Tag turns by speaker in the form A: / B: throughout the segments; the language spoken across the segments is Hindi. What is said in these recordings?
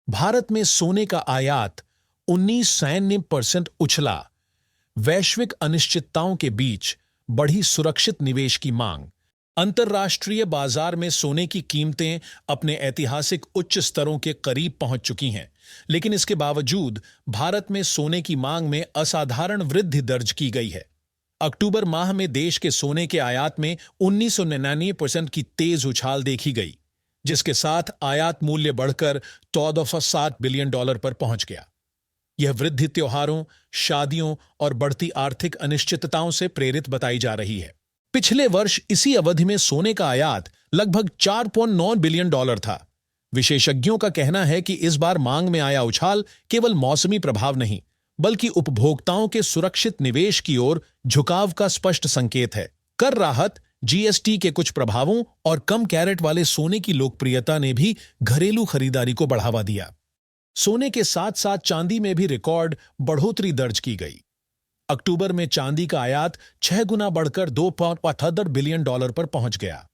A: भारत में सोने का आयात 19% उछला। वैश्विक अनिश्चितताओं के बीच बढ़ी सुरक्षित निवेश की मांग। अंतर्राष्ट्रीय बाजार में सोने की कीमतें अपने ऐतिहासिक उच्च स्तरों के करीब पहुंच चुकी हैं, लेकिन इसके बावजूद भारत में सोने की मांग में असाधारण वृद्धि दर्ज की गई है। अक्टूबर माह में देश के सोने के आयात में 1999% की तेज उछाल देखी गई, जिसके साथ आयात मूल्य बढ़कर $14.7 बिलियन पर पहुंच गया। यह वृद्धि त्योहारों, शादियों और बढ़ती आर्थिक अनिश्चितताओं से प्रेरित बताई जा रही है। पिछले वर्ष इसी अवधि में सोने का आयात लगभग $4.9 बिलियन था। विशेषज्ञों का कहना है कि इस बार मांग में आया उछाल केवल मौसमी प्रभाव नहीं, बल्कि उपभोक्ताओं के सुरक्षित निवेश की ओर झुकाव का स्पष्ट संकेत है। कर राहत, जीएसटी के कुछ प्रभावों और कम कैरेट वाले सोने की लोकप्रियता ने भी घरेलू खरीदारी को बढ़ावा दिया। सोने के साथ साथ चांदी में भी रिकॉर्ड बढ़ोतरी दर्ज की गई। अक्टूबर में चांदी का आयात 6 गुना बढ़कर $2.78 बिलियन पर पहुंच गया।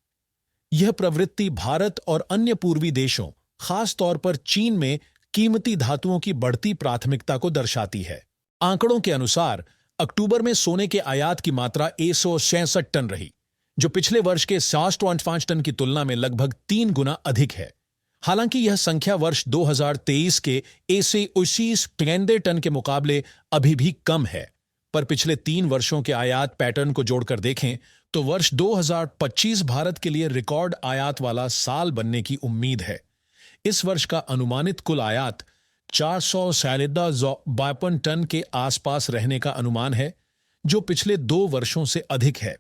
A: यह प्रवृत्ति भारत और अन्य पूर्वी देशों, खास तौर पर चीन में कीमती धातुओं की बढ़ती प्राथमिकता को दर्शाती है। आंकड़ों के अनुसार अक्टूबर में सोने के आयात की मात्रा 166 टन रही, जो पिछले वर्ष के 7.5 टन की तुलना में लगभग 3 गुना अधिक है। हालांकि यह संख्या वर्ष 2023 के 189 टन के मुकाबले अभी भी कम है, पर पिछले 3 वर्षों के आयात पैटर्न को जोड़कर देखें तो वर्ष 2025 भारत के लिए रिकॉर्ड आयात वाला साल बनने की उम्मीद है। इस वर्ष का अनुमानित कुल आयात 452 टन के आसपास रहने का अनुमान है, जो पिछले 2 वर्षों से अधिक है।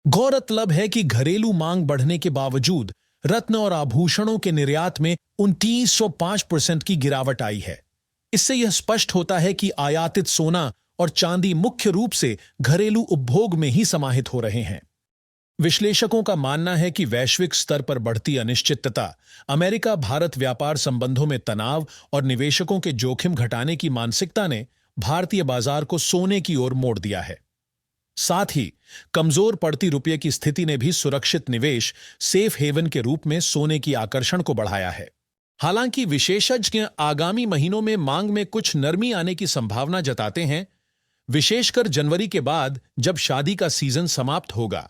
A: गौरतलब है कि घरेलू मांग बढ़ने के बावजूद रत्न और आभूषणों के निर्यात में 2905% की गिरावट आई है। इससे यह स्पष्ट होता है कि आयातित सोना और चांदी मुख्य रूप से घरेलू उपभोग में ही समाहित हो रहे हैं। विश्लेषकों का मानना है कि वैश्विक स्तर पर बढ़ती अनिश्चितता, अमेरिका भारत व्यापार संबंधों में तनाव और निवेशकों के जोखिम घटाने की मानसिकता ने भारतीय बाजार को सोने की ओर मोड़ दिया है। साथ ही कमजोर पड़ती रुपये की स्थिति ने भी सुरक्षित निवेश सेफ हेवन के रूप में सोने की आकर्षण को बढ़ाया है। हालांकि विशेषज्ञ आगामी महीनों में मांग में कुछ नरमी आने की संभावना जताते हैं, विशेषकर जनवरी के बाद जब शादी का सीजन समाप्त होगा।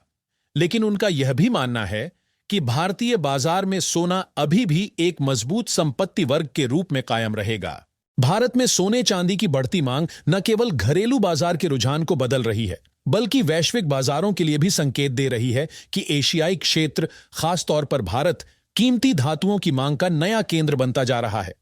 A: लेकिन उनका यह भी मानना है कि भारतीय बाजार में सोना अभी भी एक मजबूत संपत्ति वर्ग के रूप में कायम रहेगा। भारत में सोने चांदी की बढ़ती मांग न केवल घरेलू बाजार के रुझान को बदल रही है, बल्कि वैश्विक बाजारों के लिए भी संकेत दे रही है कि एशियाई क्षेत्र, खासतौर पर भारत, कीमती धातुओं की मांग का नया केंद्र बनता जा रहा है।